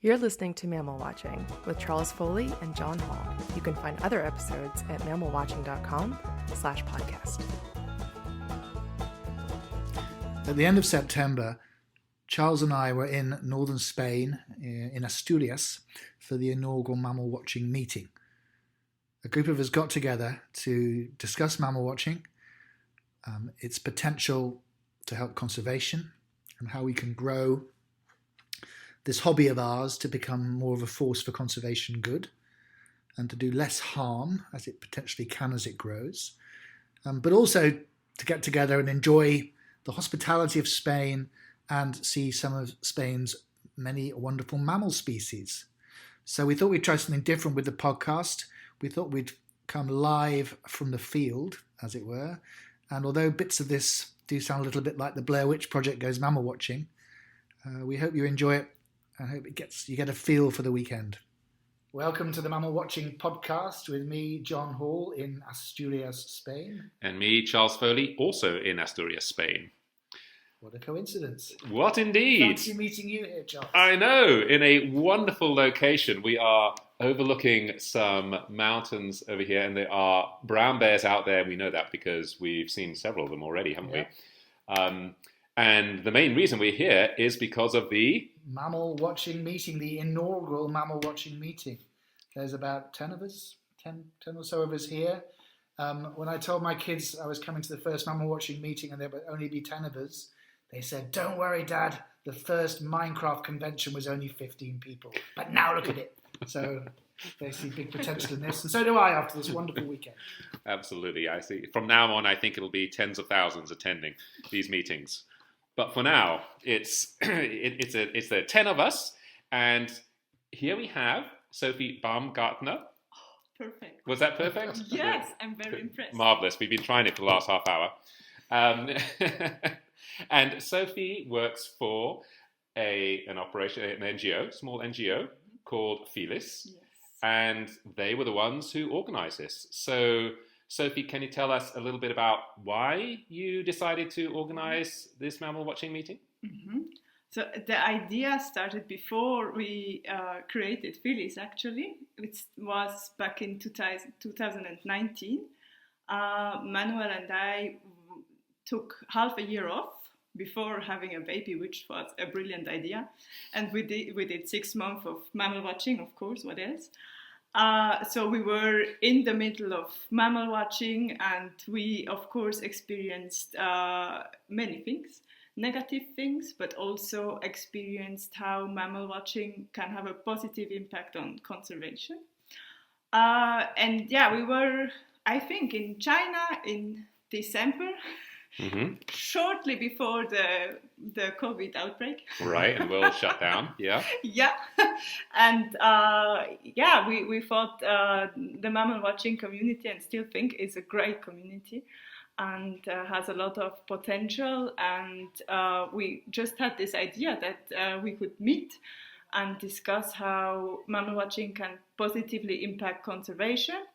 You're listening to Mammal Watching with Charles Foley and John Hall. You can find other episodes at mammalwatching.com/podcast. At the end of September, Charles and I were in northern Spain, in Asturias, for the inaugural Mammal Watching meeting. A group of us got together to discuss mammal watching, its potential to help conservation, and how we can grow this hobby of ours to become more of a force for conservation good and to do less harm as it potentially can as it grows, but also to get together and enjoy the hospitality of Spain and see some of Spain's many wonderful mammal species. So we thought we'd try something different with the podcast. We thought we'd come live from the field, as it were. And although bits of this do sound a little bit like the Blair Witch Project goes mammal watching, we hope you enjoy it. I hope you get a feel for the weekend. Welcome to the Mammal Watching podcast with me, John Hall, in Asturias, Spain. And me, Charles Foley, also in Asturias, Spain. What a coincidence. What indeed. Fancy meeting you here, Charles. I know, in a wonderful location. We are overlooking some mountains over here, and there are brown bears out there. We know that because we've seen several of them already, haven't we? And the main reason we're here is because of the Mammal Watching meeting, the inaugural Mammal Watching meeting. There's about 10 of us, 10 or so of us here. When I told my kids I was coming to the first Mammal Watching meeting and there would only be 10 of us, they said, "Don't worry, Dad, the first Minecraft convention was only 15 people. But now look at it." So they see big potential in this, and so do I after this wonderful weekend. Absolutely, I see. From now on, I think it'll be tens of thousands attending these meetings. But for now, it's the 10 of us, and here we have Sophie Baumgartner. Oh, perfect. Was that perfect? Yes, I'm very impressed. Marvelous. We've been trying it for the last half hour. And Sophie works for an NGO, small NGO called Felis, Yes. and they were the ones who organised this. So, Sophie, can you tell us a little bit about why you decided to organise this mammal watching meeting? Mm-hmm. So the idea started before we created Felis, actually. It was back in 2019. Manuel and I took half a year off before having a baby, which was a brilliant idea. And we did 6 months of mammal watching, of course, what else? So we were in the middle of mammal watching, and we, of course, experienced many things, negative things, but also experienced how mammal watching can have a positive impact on conservation. And yeah, we were, I think, in China in December, shortly before the COVID outbreak. Right, and we'll shut down, yeah. Yeah, and we thought the mammal watching community, and still think, is a great community and has a lot of potential, and we just had this idea that we could meet and discuss how mammal watching can positively impact conservation.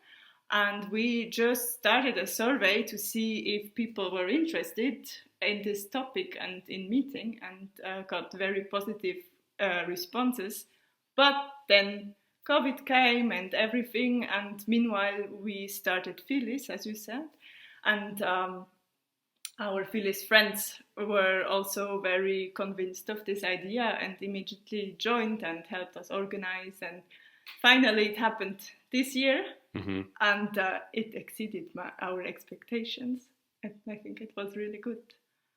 And we just started a survey to see if people were interested in this topic and in meeting, and got very positive responses. But then COVID came and everything, and meanwhile we started Felis, as you said. And our Felis friends were also very convinced of this idea and immediately joined and helped us organize. And finally it happened this year. Mm-hmm. And it exceeded our expectations, and I think it was really good.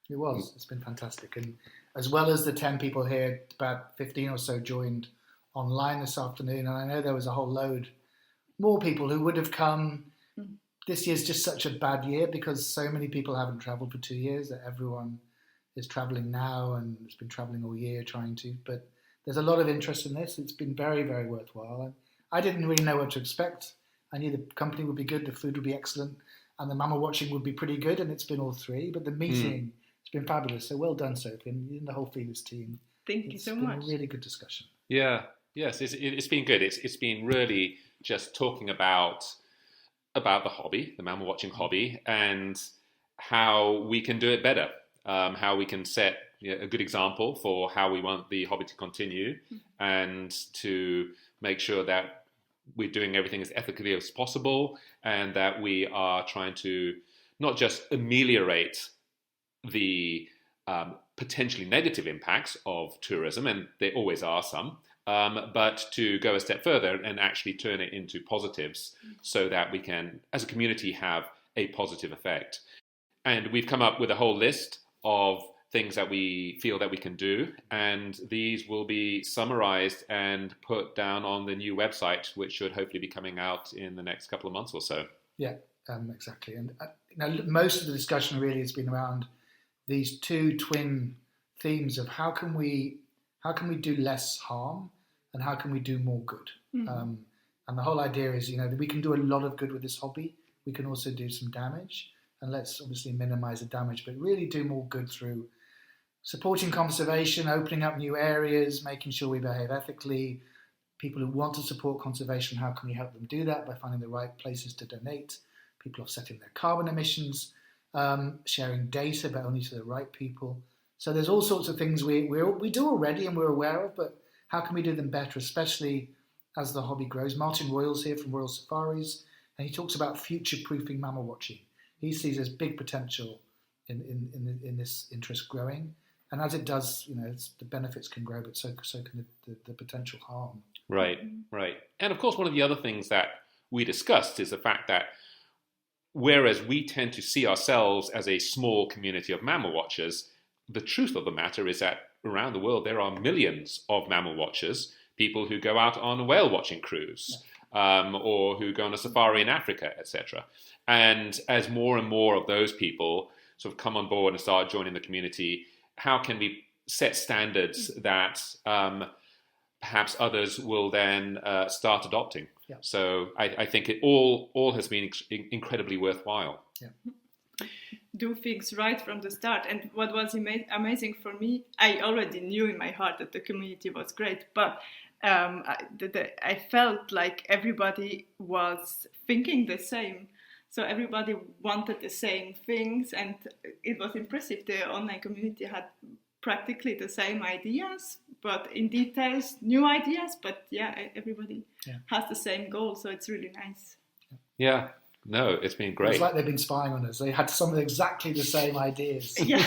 It was. It's been fantastic. And as well as the 10 people here, about 15 or so joined online this afternoon, and I know there was a whole load more people who would have come. This year's just such a bad year because so many people haven't travelled for 2 years that everyone is travelling now and has been travelling all year trying to. But there's a lot of interest in this. It's been very, very worthwhile. And I didn't really know what to expect. I knew the company would be good, the food would be excellent, and the mammal watching would be pretty good, and it's been all three. But the meeting, it's been fabulous. So well done, Sophie, and the whole Felis team. Thank you so much. It's been a really good discussion. Yeah, yes, it's been good. It's been really just talking about the hobby, the mammal watching hobby, and how we can do it better, how we can set a good example for how we want the hobby to continue, and to make sure that we're doing everything as ethically as possible, and that we are trying to not just ameliorate the potentially negative impacts of tourism, and there always are some, but to go a step further and actually turn it into positives so that we can, as a community, have a positive effect. And we've come up with a whole list of things that we feel that we can do, and these will be summarized and put down on the new website, which should hopefully be coming out in the next couple of months or so. Yeah, exactly. And now most of the discussion really has been around these two twin themes of how can we do less harm and how can we do more good. And the whole idea is, that we can do a lot of good with this hobby. We can also do some damage, and let's obviously minimize the damage, but really do more good through supporting conservation, opening up new areas, making sure we behave ethically. People who want to support conservation, how can we help them do that? By finding the right places to donate, people offsetting their carbon emissions, sharing data, but only to the right people. So there's all sorts of things we do already and we're aware of, but how can we do them better, especially as the hobby grows? Martin Royal's here from Royal Safaris, and he talks about future-proofing mammal watching. He sees there's big potential in this interest growing. And as it does, the benefits can grow, but so can the potential harm. Right. And of course, one of the other things that we discussed is the fact that whereas we tend to see ourselves as a small community of mammal watchers, the truth of the matter is that around the world there are millions of mammal watchers, people who go out on a whale watching cruise, or who go on a safari in Africa, etc. And as more and more of those people sort of come on board and start joining the community, how can we set standards that perhaps others will then start adopting? Yeah. So I think it all has been incredibly worthwhile. Yeah. Do things right from the start. And what was amazing for me, I already knew in my heart that the community was great, but I felt like everybody was thinking the same. So everybody wanted the same things, and it was impressive. The online community had practically the same ideas, but in details, new ideas. But everybody has the same goal, so it's really nice. Yeah, no, it's been great. It's like they've been spying on us. They had some of exactly the same ideas. Yeah.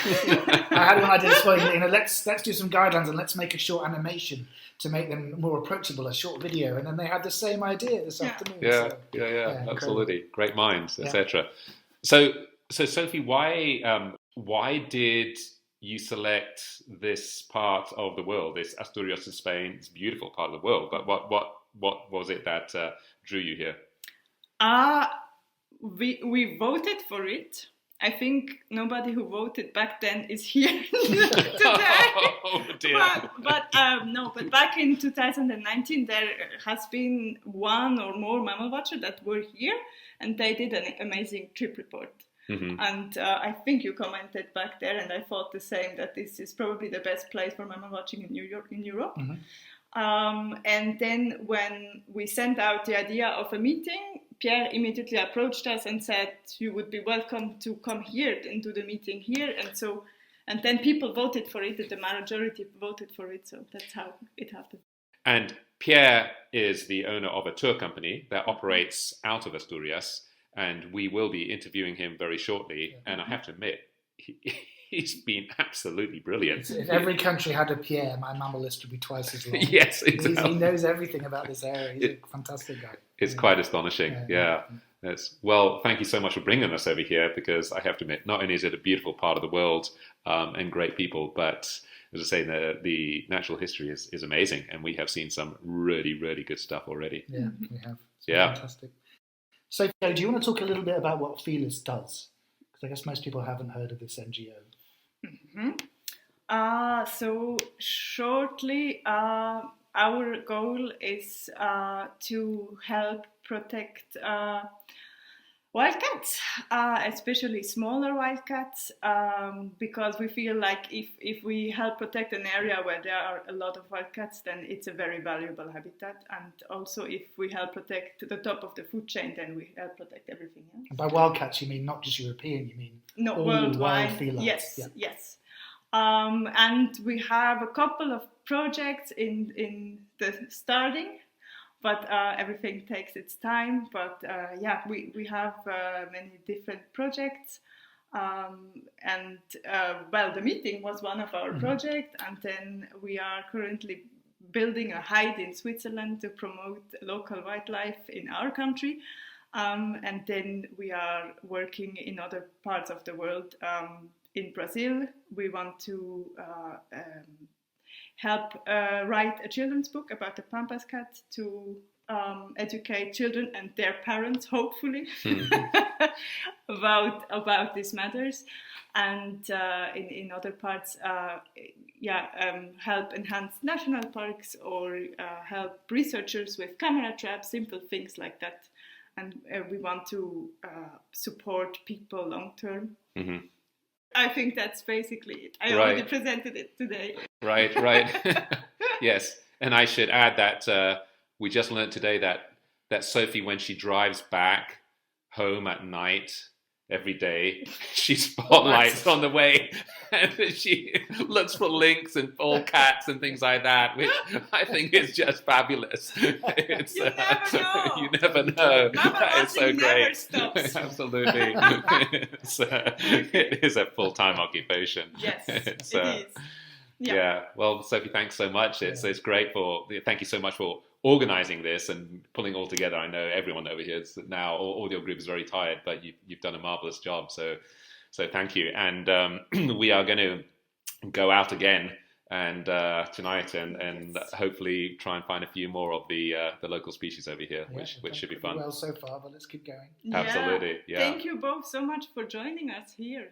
I had one idea this morning, let's do some guidelines and let's make a short animation to make them more approachable, a short video, and then they had the same idea this afternoon. Yeah, absolutely. Great minds, etc. So Sophie, why did you select this part of the world, this Asturias in Spain? It's a beautiful part of the world, but what was it that drew you here? We voted for it. I think nobody who voted back then is here today. Oh dear. But back in 2019, there has been one or more mammal watchers that were here, and they did an amazing trip report. Mm-hmm. And I think you commented back there, and I thought the same, that this is probably the best place for mammal watching in Europe. Mm-hmm. And then when we sent out the idea of a meeting, Pierre immediately approached us and said, you would be welcome to come here and do the meeting here. And then people voted for it, and the majority voted for it. So that's how it happened. And Pierre is the owner of a tour company that operates out of Asturias, and we will be interviewing him very shortly. And I have to admit, he's been absolutely brilliant. If every country had a Pierre, my mammal list would be twice as long. Yes, exactly. He knows everything about this area. He's a fantastic guy. It's quite astonishing. Yeah. Well, thank you so much for bringing us over here, because I have to admit, not only is it a beautiful part of the world and great people, but as I say, the natural history is amazing, and we have seen some really, really good stuff already. Yeah, we have. Fantastic. So, do you want to talk a little bit about what Feelers does? Because I guess most people haven't heard of this NGO. Mm-hmm. So shortly, our goal is to help protect wildcats, especially smaller wildcats, because we feel like if we help protect an area where there are a lot of wildcats, then it's a very valuable habitat. And also if we help protect the top of the food chain, then we help protect everything else. And by wildcats, you mean not just European, you mean all worldwide. Wild felines. Yes. And we have a couple of projects in the starting, but everything takes its time. But we have many different projects. The meeting was one of our projects, and then we are currently building a hide in Switzerland to promote local wildlife in our country. And then we are working in other parts of the world. In Brazil, we want to help write a children's book about the Pampas cat to educate children and their parents, hopefully, about these matters. And in other parts, help enhance national parks or help researchers with camera traps, simple things like that. And we want to support people long term. Mm-hmm. I think that's basically it. I already presented it today. Right. Yes. And I should add that we just learned today that Sophie, when she drives back home at night every day, she spotlights on the way and she looks for lynx and all cats and things like that, which I think is just fabulous. It's, you never know. That is so great. Stops. Absolutely. It is a full-time occupation. Yes, it is. Yeah. Well, Sophie, thanks so much. It's great thank you so much for organising this and pulling it all together. I know everyone over here is now, all your group is very tired, but you've done a marvellous job. So thank you. And we are going to go out again and tonight and hopefully try and find a few more of the local species over here, which should be fun. Well, so far, but let's keep going. Absolutely. Yeah. Thank you both so much for joining us here.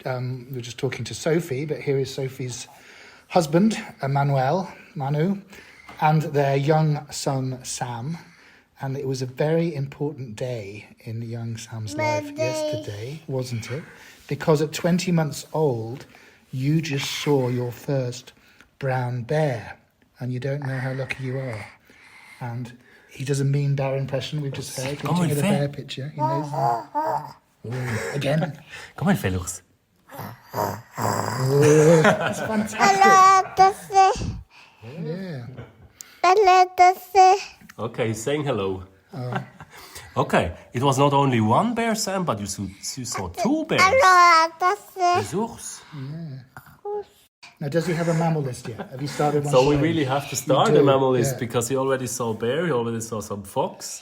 We were just talking to Sophie, but here is Sophie's husband, Manu, and their young son, Sam. And it was a very important day in young Sam's life yesterday, wasn't it? Because at 20 months old, you just saw your first brown bear, and you don't know how lucky you are. And he does a mean bear impression we've just heard. Can you get a bear picture? He knows that. Again. Kom maar, Felix. That's fantastic. Yeah. Okay, he's saying hello. Okay, it was not only one bear, Sam, but you saw two bears. Besuchs. Yeah. Now, does he have a mammal list yet? Have you started one? So we really have to start a mammal list because he already saw bear, he already saw some fox.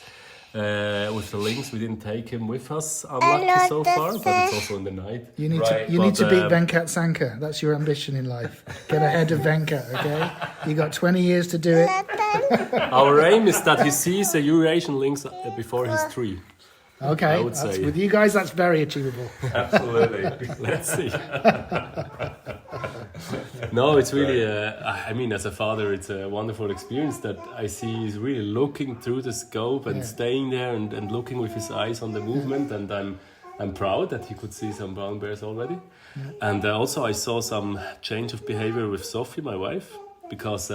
With the lynx, we didn't take him with us, unlucky so far, but it's also in the night. You need to beat Venkat Sankar. That's your ambition in life. Get ahead of Venkat, okay? You got 20 years to do it. Our aim is that he sees a Eurasian lynx before he's 3. Okay, I would say. With you guys, that's very achievable. Absolutely. Let's see. No, it's really, as a father, it's a wonderful experience that I see he's really looking through the scope and staying there and looking with his eyes on the movement. And I'm proud that he could see some brown bears already. Yeah. And also I saw some change of behavior with Sophie, my wife, because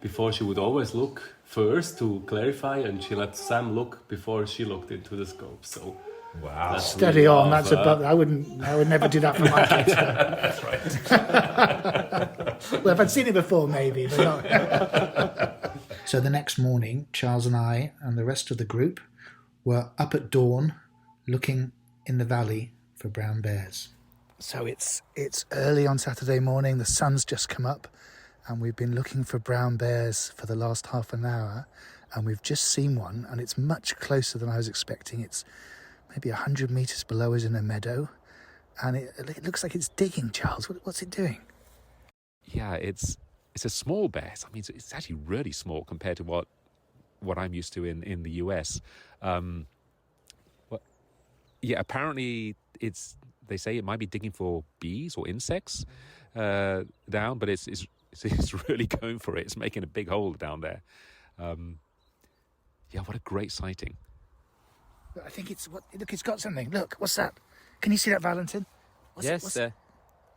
before she would always look first to clarify, and she let Sam look before she looked into the scope. So, wow, steady really on. That's above. I would never do that for my kids. That's right. Well, if I'd seen it before, maybe, but not. So the next morning, Charles and I and the rest of the group were up at dawn, looking in the valley for brown bears. So it's early on Saturday morning. The sun's just come up. And we've been looking for brown bears for the last half an hour, and we've just seen one, and it's much closer than I was expecting. It's maybe 100 metres below us in a meadow, and it looks like it's digging, Charles. What's it doing? Yeah, it's a small bear. I mean, it's actually really small compared to what I'm used to in the US. Apparently they say it might be digging for bees or insects down, but it's really going for it. It's making a big hole down there. What a great sighting. I think look, it's got something. Look, what's that? Can you see that, Valentin?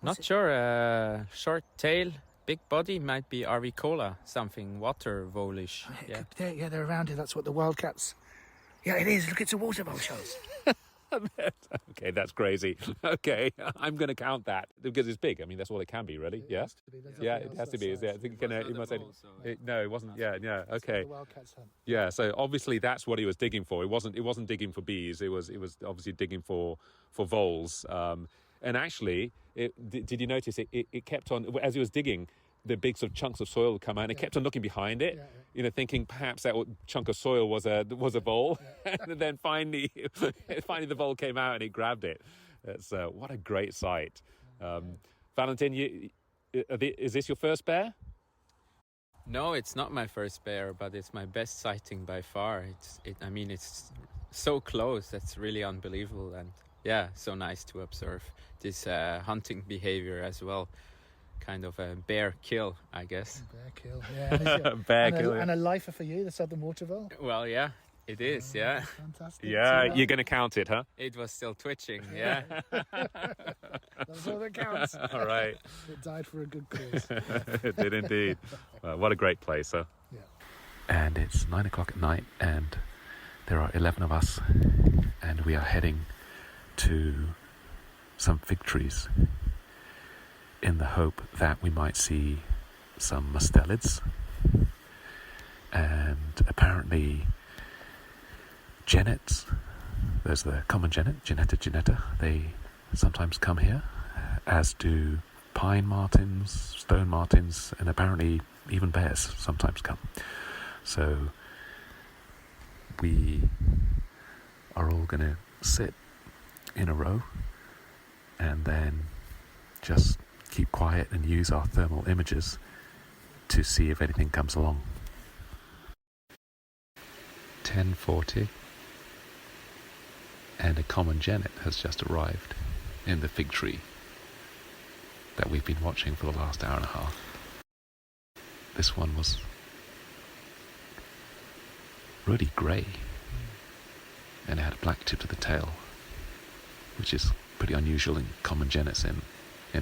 Not sure. Short tail, big body, might be Arvicola, something water vole-ish. Yeah, they're around here. That's what the wildcats... Yeah, it is. Look, it's a water vole, Charles. Okay, that's crazy. Okay, I'm going to count that because it's big. I mean, that's all it can be, really. Yeah, yeah, it has to be. Is it? I think it must say. No, it wasn't. Yeah, yeah. Okay. Yeah. So obviously that's what he was digging for. It wasn't digging for bees. It was obviously digging for voles. And actually, did you notice it kept on as he was digging? The big sort of chunks of soil would come out, and it kept on looking behind it, thinking perhaps that chunk of soil was a vole, and then finally the vole came out and it grabbed it. It's what a great sight. Valentin, is this your first bear? No, it's not my first bear, but it's my best sighting by far. It's so close. That's really unbelievable, and yeah, so nice to observe this hunting behavior as well. Kind of a bear kill, I guess. Bear kill, yeah. Bear kill. And a lifer for you, the southern water vole. Well, yeah, it is, yeah. Fantastic. Yeah, you're going to count it, huh? It was still twitching, yeah. That's all that counts. All right. It died for a good cause. It did indeed. What a great place, huh? Yeah. And it's 9 o'clock at night, and there are 11 of us, and we are heading to some fig trees in the hope that we might see some mustelids. And apparently genets, there's the common genet, Geneta, they sometimes come here, as do pine martins, stone martins, and apparently even bears sometimes come. So we are all going to sit in a row and then just keep quiet and use our thermal imagers to see if anything comes along. 10:40, and a common genet has just arrived in the fig tree that we've been watching for the last hour and a half. This one was really grey, and it had a black tip to the tail, which is pretty unusual in common genets in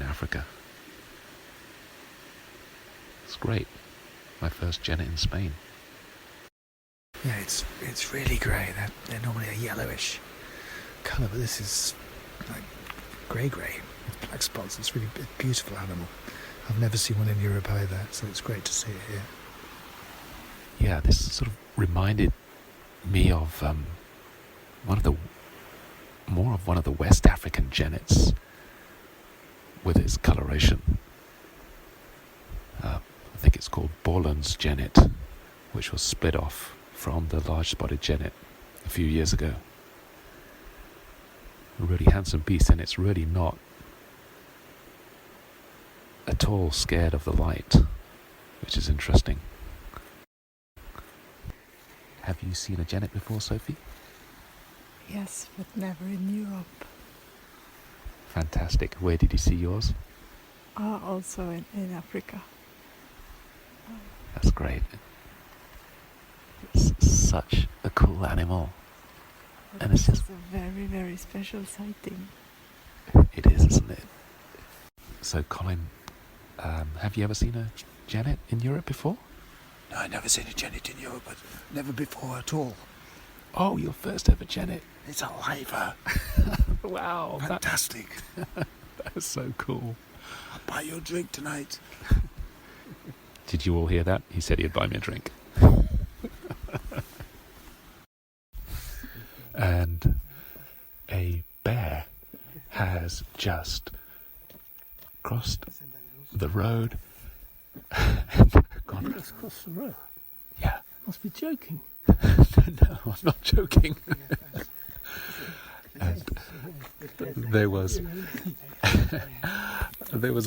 Africa. It's great. My first genet in Spain. Yeah, it's really grey. They're normally a yellowish colour, but this is like grey with black spots. It's really a beautiful animal. I've never seen one in Europe either, so it's great to see it here. Yeah, this sort of reminded me of one of the West African genets with its coloration. I think it's called Borland's genet, which was split off from the large spotted genet a few years ago. A really handsome beast, and it's really not at all scared of the light, which is interesting. Have you seen a genet before, Sophie? Yes, but never in Europe. Fantastic. Where did you see yours? Also in Africa. That's great. It's such a cool animal. And it's just a very, very special sighting. It is, isn't it? So, Colin, have you ever seen a genet in Europe before? No, I've never seen a genet in Europe, but never before at all. Oh, your first ever genet. It's a lifer. Wow. Fantastic. That is so cool. I'll buy you a drink tonight. Did you all hear that? He said he'd buy me a drink. And a bear has just crossed the road and gone. Just crossed the road? Yeah. Must be joking. No, I'm not joking. And there was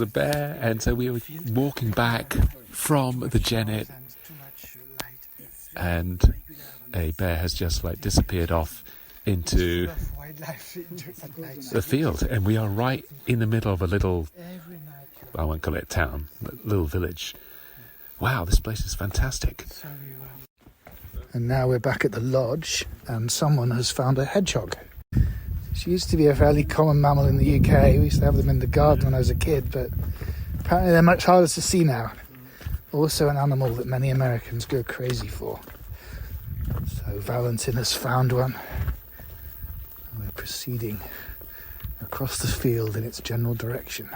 a bear, and so we were walking back from the genet, and a bear has just disappeared off into the field, and we are right in the middle of a little, I won't call it a town, but little village. Wow, this place is fantastic. And now we're back at the lodge, and someone has found a hedgehog. She used to be a fairly common mammal in the UK. We used to have them in the garden when I was a kid, but apparently they're much harder to see now. Also an animal that many Americans go crazy for. So Valentin has found one. We're proceeding across the field in its general direction.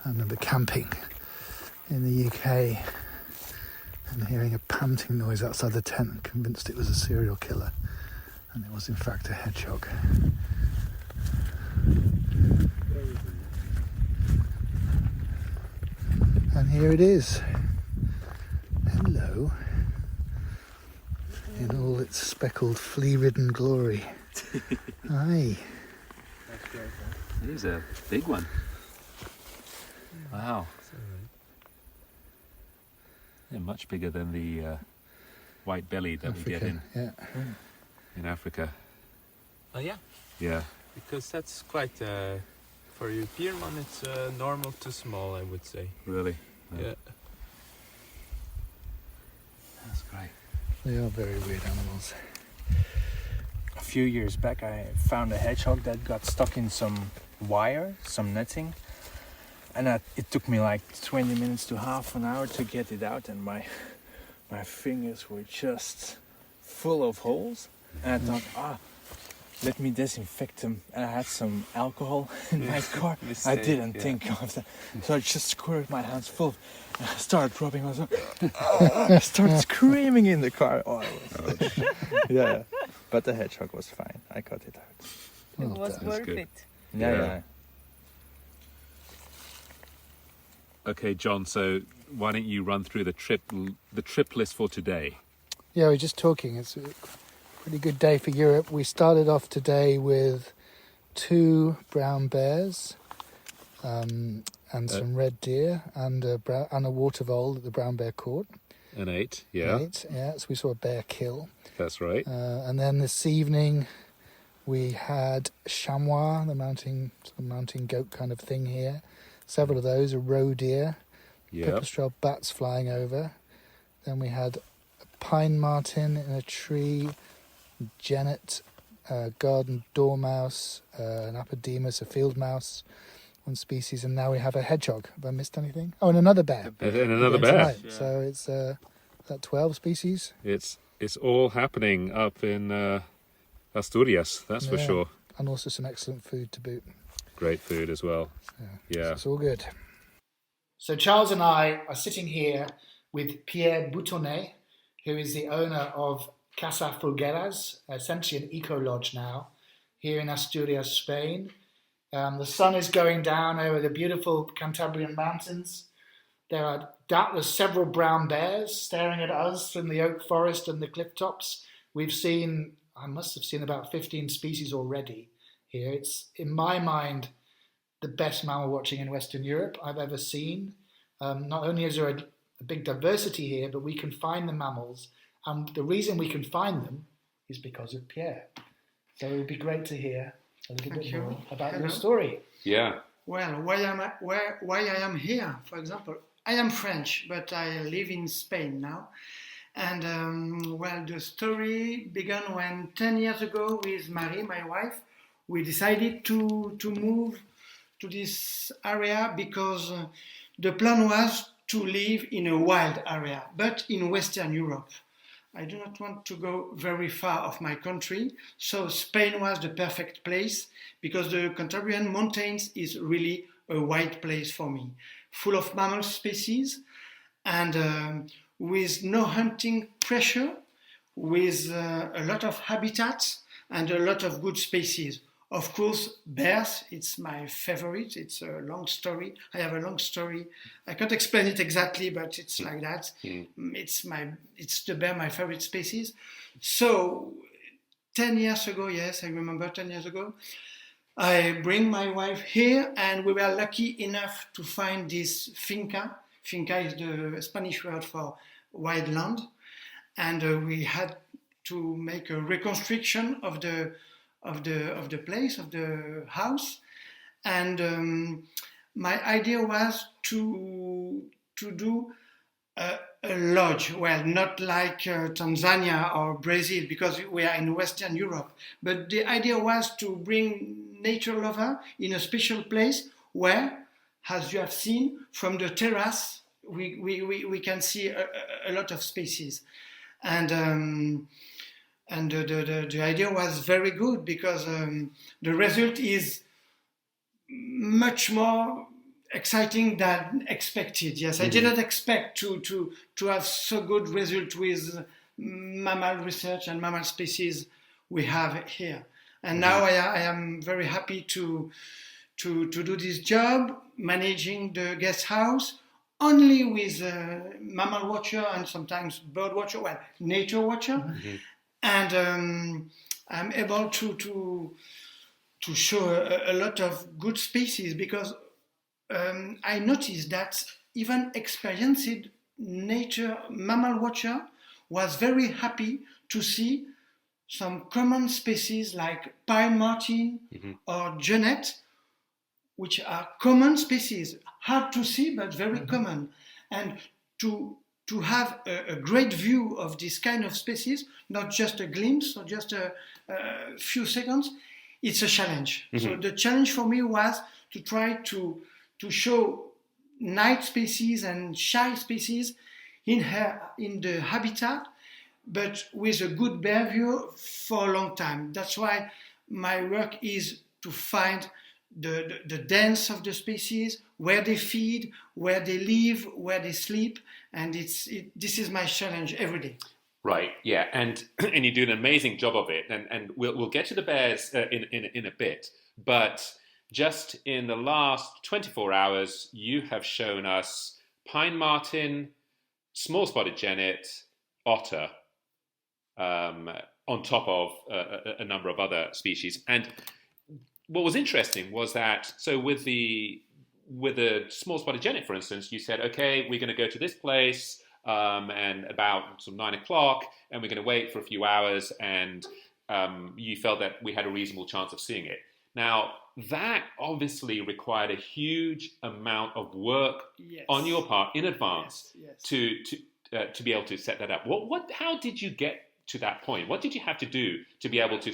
I remember camping in the UK and hearing a panting noise outside the tent and convinced it was a serial killer, and it was in fact a hedgehog. And here it is. Hello. In all its speckled, flea-ridden glory. Hi. It is a big one. Wow. Yeah, much bigger than the white belly that we get in Africa. Oh yeah, Yeah. because that's quite for a European one. It's normal to small, I would say. Really? Yeah. That's great. They are very weird animals. A few years back I found a hedgehog that got stuck in some wire, some netting, and it took me like 20 minutes to half an hour to get it out, and my fingers were just full of holes, and I thought, let me disinfect them, and I had some alcohol in my car. I didn't think of that, so I just squirted my hands full, and I started rubbing myself. I started screaming in the car. Yeah, but the hedgehog was fine. I got it out. It was worth good. it. Yeah. Okay, John, so why don't you run through the trip list for today? Yeah, we're just talking. It's a pretty good day for Europe. We started off today with 2 brown bears and some red deer and a water vole that the brown bear caught. An 8, yeah. 8, yeah. So we saw a bear kill. That's right. And then this evening we had chamois, the mountain goat kind of thing here. Several of those, a roe deer, pipistrelle bats flying over. Then we had a pine marten in a tree, genet, garden dormouse, an apodemus, a field mouse, one species, and now we have a hedgehog. Have I missed anything? Oh, and another bear. And another Again bear. tonight. So it's that 12 species. It's all happening up in Asturias, that's for sure. And also some excellent food to boot. Great food as well. Yeah. So it's all good. So Charles and I are sitting here with Pierre Boutonnet, who is the owner of Casa Fulgueras, essentially an eco-lodge now, here in Asturias, Spain. The sun is going down over the beautiful Cantabrian mountains. There are doubtless several brown bears staring at us from the oak forest and the cliff tops. I must have seen about 15 species already here. It's, in my mind, the best mammal watching in Western Europe I've ever seen. Not only is there a big diversity here, but we can find the mammals. And the reason we can find them is because of Pierre. So it would be great to hear a little bit more about your story. Yeah. Well, why I am here, for example, I am French, but I live in Spain now. And the story began when 10 years ago with Marie, my wife, we decided to move to this area because the plan was to live in a wild area, but in Western Europe. I do not want to go very far of my country, so Spain was the perfect place because the Cantabrian mountains is really a wild place for me, full of mammal species and with no hunting pressure, with a lot of habitats and a lot of good species. Of course, bears, it's my favorite. It's a long story. I have a long story. I can't explain it exactly, but it's like that. It's the bear, my favorite species. So 10 years ago, yes, I remember 10 years ago, I bring my wife here and we were lucky enough to find this finca. Finca is the Spanish word for wild land. And we had to make a reconstruction of the place, of the house, and my idea was to do a lodge. Well, not like Tanzania or Brazil, because we are in Western Europe. But the idea was to bring nature lover in a special place where, as you have seen, from the terrace we can see a lot of species, and the idea was very good because the result is much more exciting than expected. Yes, I didn't expect to have so good result with mammal research and mammal species we have here. And now I am very happy to do this job, managing the guest house only with mammal watcher and sometimes bird watcher, well, nature watcher. And I'm able to show a lot of good species because I noticed that even experienced nature mammal watcher was very happy to see some common species like pine marten or genet, which are common species, hard to see but very common. And to have a great view of this kind of species, not just a glimpse or just a few seconds, it's a challenge. So the challenge for me was to try to show night species and shy species in the habitat, but with a good behavior for a long time. That's why my work is to find the dance of the species, where they feed, where they live, where they sleep, and this is my challenge every day. Right, yeah, and you do an amazing job of it, and we'll get to the bears in a bit, but just in the last 24 hours, you have shown us pine marten, small spotted genet, otter, on top of a number of other species. And what was interesting was that, so with the small spotted genet, for instance, you said, okay, we're going to go to this place and about 9 o'clock, and we're going to wait for a few hours, and you felt that we had a reasonable chance of seeing it. Now, that obviously required a huge amount of work on your part in advance to be able to set that up. How did you get to that point? What did you have to do to be able to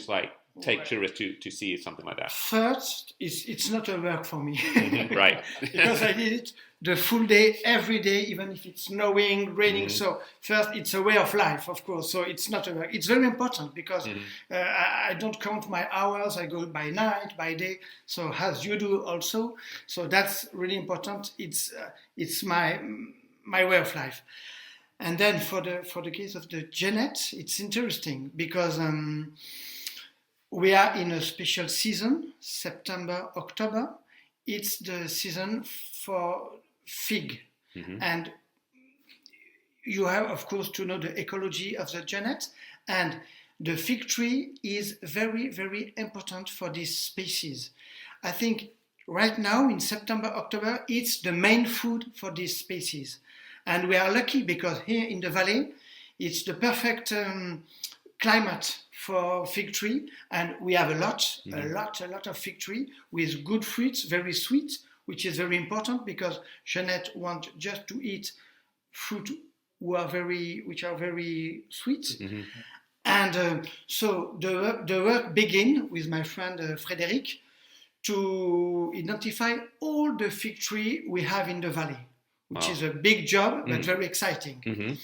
take tourists to see something like that? First, it's not a work for me. Right. Because I did it the full day, every day, even if it's snowing, raining. So first, it's a way of life, of course. So it's not a work. It's very important because I don't count my hours. I go by night, by day. So as you do also. So that's really important. It's my way of life. And then for the case of the genet, it's interesting because we are in a special season, September, October. It's the season for fig. And you have, of course, to know the ecology of the genet. And the fig tree is very, very important for this species. I think right now in September, October, it's the main food for this species. And we are lucky because here in the valley, it's the perfect climate for fig tree, and we have a lot of fig tree with good fruits, very sweet, which is very important because genet want just to eat fruit which are very sweet. And so the work begin with my friend Frédéric to identify all the fig tree we have in the valley, which is a big job but very exciting.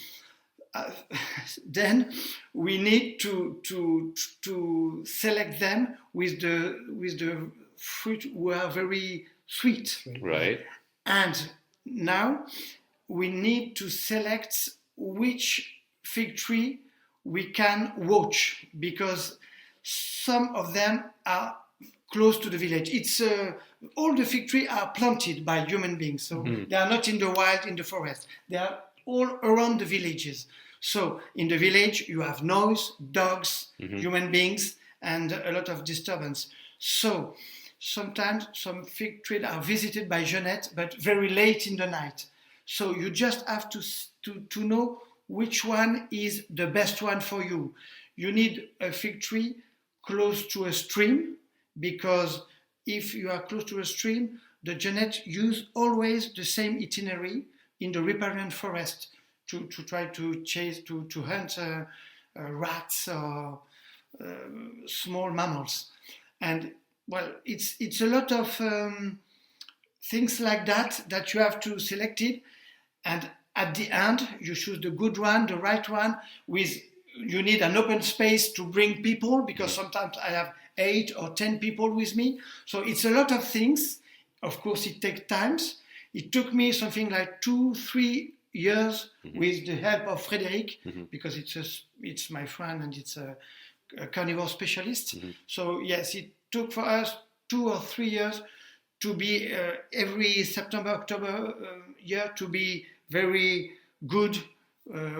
Then we need to select them with the fruit who are very sweet. Right. And now we need to select which fig tree we can watch because some of them are close to the village. It's all the fig trees are planted by human beings, so they are not in the wild, in the forest. They are all around the villages. So in the village, you have noise, dogs, human beings, and a lot of disturbance. So sometimes some fig trees are visited by genet, but very late in the night. So you just have to know which one is the best one for you. You need a fig tree close to a stream, because if you are close to a stream, the genet use always the same itinerary in the riparian forest to try to chase, to hunt rats or small mammals. And well, it's a lot of things like that you have to select it. and at the end, you choose the good one, the right one. You need an open space to bring people, because sometimes I have 8 or 10 people with me. So it's a lot of things. Of course, it takes time. It took me something like 2-3 years with the help of Frédéric, because it's my friend and it's a carnivore specialist. So yes, it took for us 2 or 3 years to be every September, October year to be very good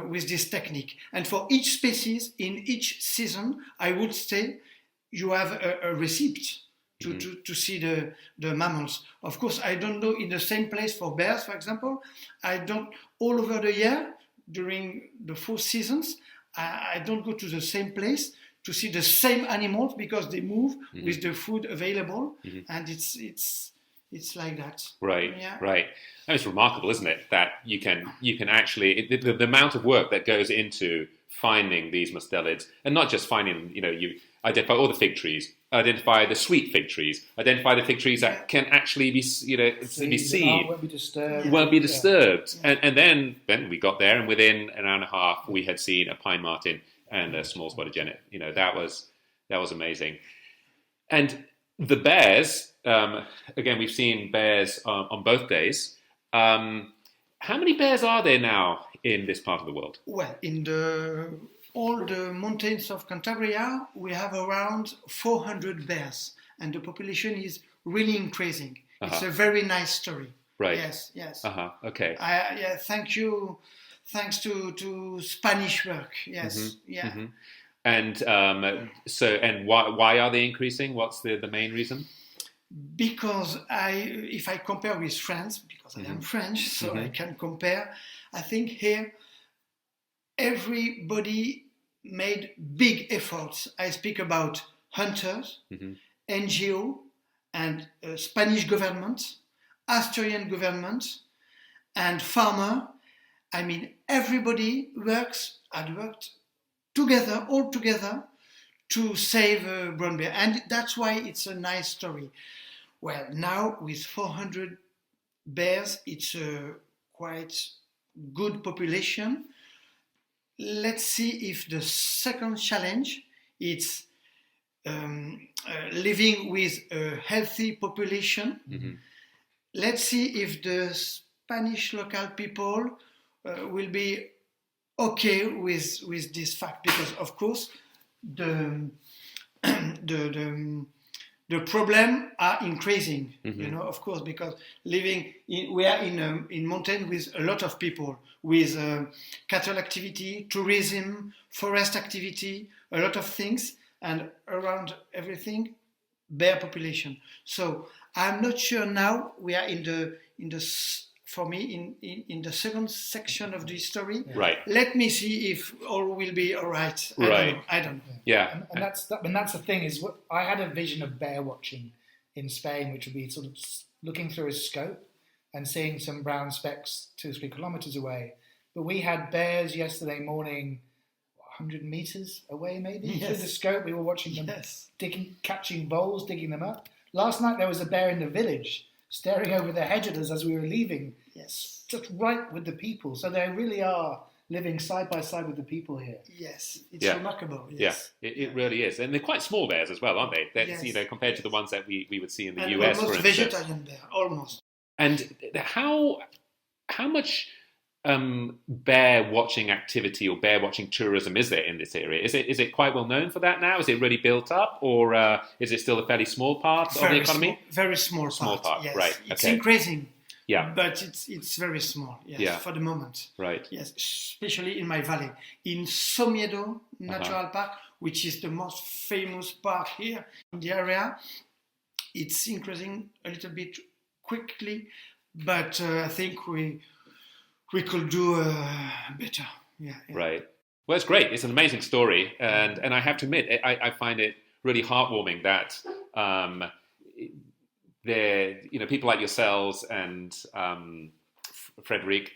with this technique. And for each species in each season, I would say you have a receipt to see the mammals. Of course, I don't go in the same place for bears, for example. I don't, all over the year, during the 4 seasons, I don't go to the same place to see the same animals, because they move with the food available, and it's like that. Right, Yeah. right. And it's remarkable, isn't it, that you can actually the amount of work that goes into finding these mustelids, and not just finding, you identify all the fig trees, identify the sweet fig trees, identify the fig trees that can actually be seen, won't be disturbed. won't be disturbed. Yeah. And then we got there, and within an hour and a half, we had seen a pine marten and a small spotted genet. That was amazing. And the bears, again, we've seen bears on both days. How many bears are there now in this part of the world? Well, in all the mountains of Cantabria, we have around 400 bears, and the population is really increasing. It's a very nice story. Right. Yes. Okay. Thank you. Thanks to Spanish work. Yes. And why are they increasing? What's the main reason? Because if I compare with France, because I am French, so I can compare. I think here everybody made big efforts. I speak about hunters, NGO, and Spanish government, Asturian government, and farmer. I mean, everybody had worked together, all together, to save brown bear, and that's why it's a nice story. Well, now with 400 bears, it's a quite good population. Let's see if the second challenge is living with a healthy population. Let's see if the Spanish local people will be okay with this fact, because of course the problem are increasing, of course, because we are in mountain with a lot of people, with cattle activity, tourism, forest activity, a lot of things, and around everything, bear population. So I'm not sure now we are in the for me in the second section of the story. Right. Let me see if all will be all right. I don't know. Yeah. And that's the thing is, I had a vision of bear watching in Spain, which would be sort of looking through a scope and seeing some brown specks 2-3 kilometers away. But we had bears yesterday morning, 100 meters away maybe, through the scope. We were watching them catching voles, digging them up. Last night there was a bear in the village staring over the hedge at us as we were leaving. Yes. Just right with the people. So they really are living side by side with the people here. Yes, it's remarkable. Yes. Yeah, it really is. And they're quite small bears as well, aren't they? That's, compared to the ones that we would see in the US, almost for instance. Vegetarian bear, almost. And how much bear watching activity or bear watching tourism is there in this area? Is it quite well known for that now? Is it really built up, or is it still a fairly small part of the economy? Very small part. Yes. Right. It's increasing. Yeah. But it's very small. Yes. For the moment. Right. Yes, especially in my valley, in Somiedo Natural Park, which is the most famous park here in the area. It's increasing a little bit quickly, but I think we could do better. Yeah. Right. Well, it's great. It's an amazing story, and I have to admit, I find it really heartwarming that people like yourselves and Frédéric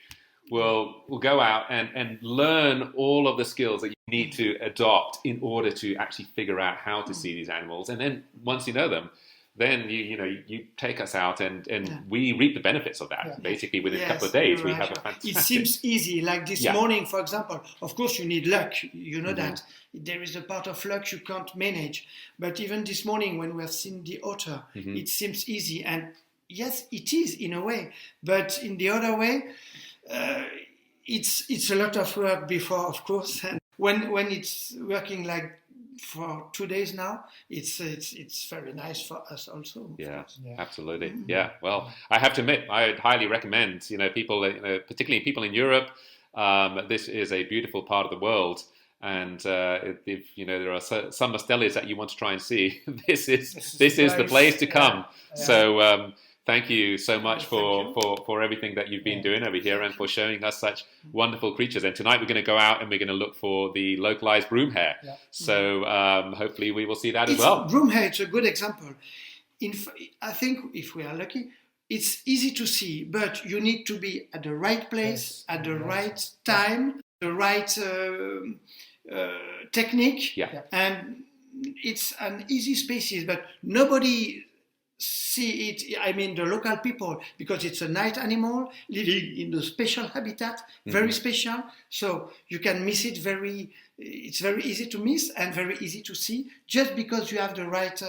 will go out and learn all of the skills that you need to adopt in order to actually figure out how to see these animals, and then once you know them, then you take us out and we reap the benefits of that. Basically, within a couple of days, we have a fantastic. It seems easy, like this morning, for example. Of course, you need luck. You know that there is a part of luck you can't manage. But even this morning, when we have seen the otter, it seems easy. And yes, it is in a way. But in the other way, it's a lot of work before, of course. And when it's working like for 2 days now, it's very nice for us also. Yeah, absolutely. Yeah. Well, I have to admit, I would highly recommend, people, particularly people in Europe. This is a beautiful part of the world, and if there are some Asturias that you want to try and see, this is the place to come. Yeah. So. Thank you so much for everything that you've been doing over here and for showing us such wonderful creatures. And tonight we're going to go out and we're going to look for the localized broom hare. Yeah. So hopefully we will see that as well. Broom hare, it's a good example. I think if we are lucky, it's easy to see, but you need to be at the right place, at the right time, the right technique. Yeah. And it's an easy species, but nobody see it, I mean the local people, because it's a night animal living in a special habitat, very special, so you can miss it it's very easy to miss and very easy to see, just because you have the right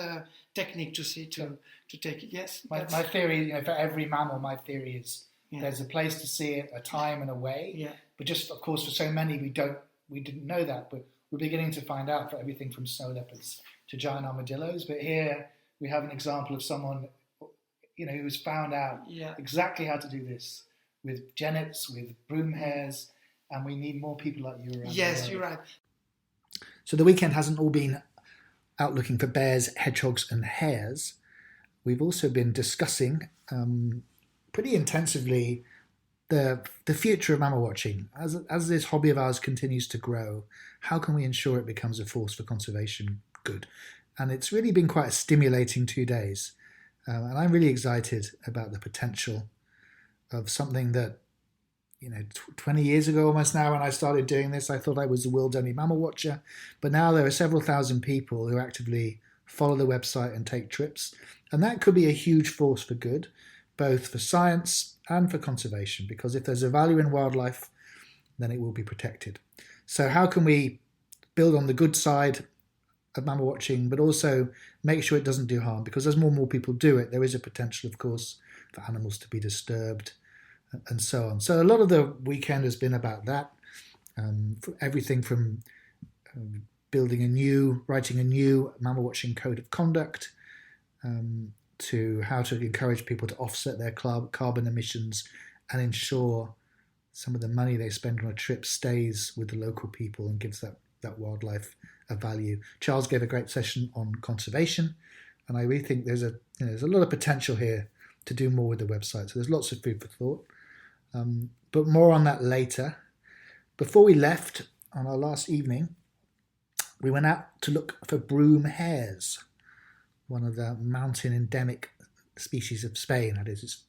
technique to see, to take it. Yes. My theory, for every mammal, my theory is there's a place to see it, a time and a way. Yeah. But just, of course, for so many, we didn't know that, but we're beginning to find out for everything from snow leopards to giant armadillos. But here we have an example of someone, who's found out exactly how to do this with genets, with broom hares, and we need more people like you around. Yes, you're right. So the weekend hasn't all been out looking for bears, hedgehogs, and hares. We've also been discussing pretty intensively the future of mammal watching. As this hobby of ours continues to grow, how can we ensure it becomes a force for conservation good? And it's really been quite a stimulating 2 days. And I'm really excited about the potential of something that, 20 years ago almost now when I started doing this, I thought I was the world's only mammal watcher. But now there are several thousand people who actively follow the website and take trips. And that could be a huge force for good, both for science and for conservation, because if there's a value in wildlife, then it will be protected. So how can we build on the good side of mammal watching, but also make sure it doesn't do harm? Because as more and more people do it, there is a potential, of course, for animals to be disturbed and so on. So a lot of the weekend has been about that. Everything from writing a new mammal watching code of conduct, to how to encourage people to offset their carbon emissions and ensure some of the money they spend on a trip stays with the local people and gives that wildlife a value. Charles gave a great session on conservation, and I really think there's a lot of potential here to do more with the website. So there's lots of food for thought, but more on that later. Before we left on our last evening, we went out to look for broom hares, one of the mountain endemic species of Spain. That is, it's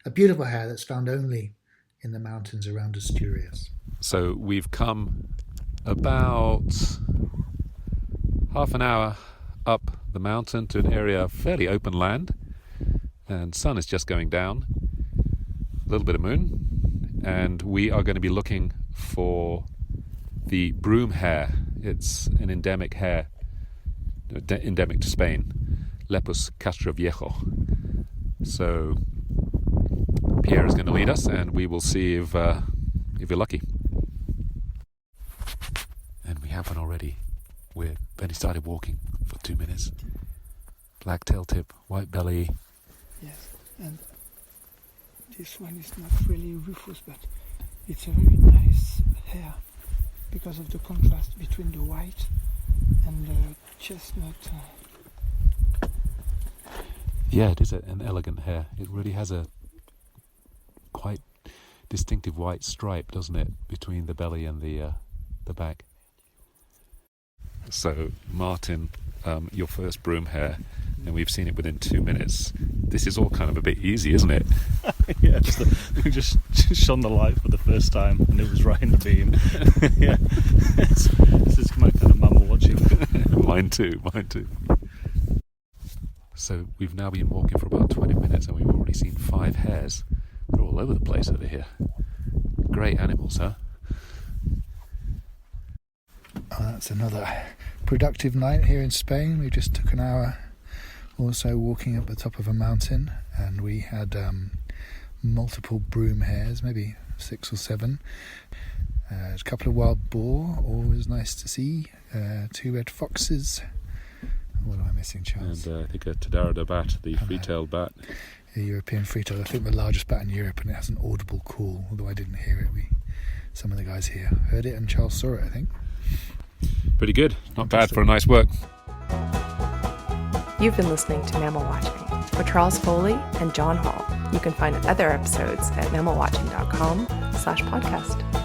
a beautiful hare that's found only in the mountains around Asturias. So we've come about half an hour up the mountain to an area of fairly open land, and sun is just going down, a little bit of moon, and we are going to be looking for the broom hare. It's an endemic hare, endemic to Spain, Lepus castroviejo. So Pierre is going to lead us, and we will see if you're lucky. And we have one already. We've only started walking for 2 minutes. Black tail tip, white belly. Yes, and this one is not really rufous, but it's a very nice hair because of the contrast between the white and the chestnut. Yeah, it is an elegant hair. It really has a quite distinctive white stripe, doesn't it, between the belly and the back. So, Martin, your first broom hare, and we've seen it within 2 minutes. This is all kind of a bit easy, isn't it? Yeah, we just shone the light for the first time, and it was right in the beam. Yeah, this is my kind of mammal watching. Mine too. So we've now been walking for about 20 minutes and we've already seen 5 hares. They're all over the place over here. Great animals, huh? Oh, that's another productive night here in Spain. We just took an hour or so walking up the top of a mountain, and we had multiple broom hares, maybe 6 or 7. A couple of wild boar, always nice to see. 2 red foxes. What am I missing, Charles? And I think a devoured bat, the free-tailed bat. A European free-tailed, I think the largest bat in Europe, and it has an audible call, although I didn't hear it. Some of the guys here heard it, and Charles saw it, I think. Pretty good. Not bad for a nice work. You've been listening to Mammal Watching with Charles Foley and John Hall. You can find other episodes at mammalwatching.com/podcast.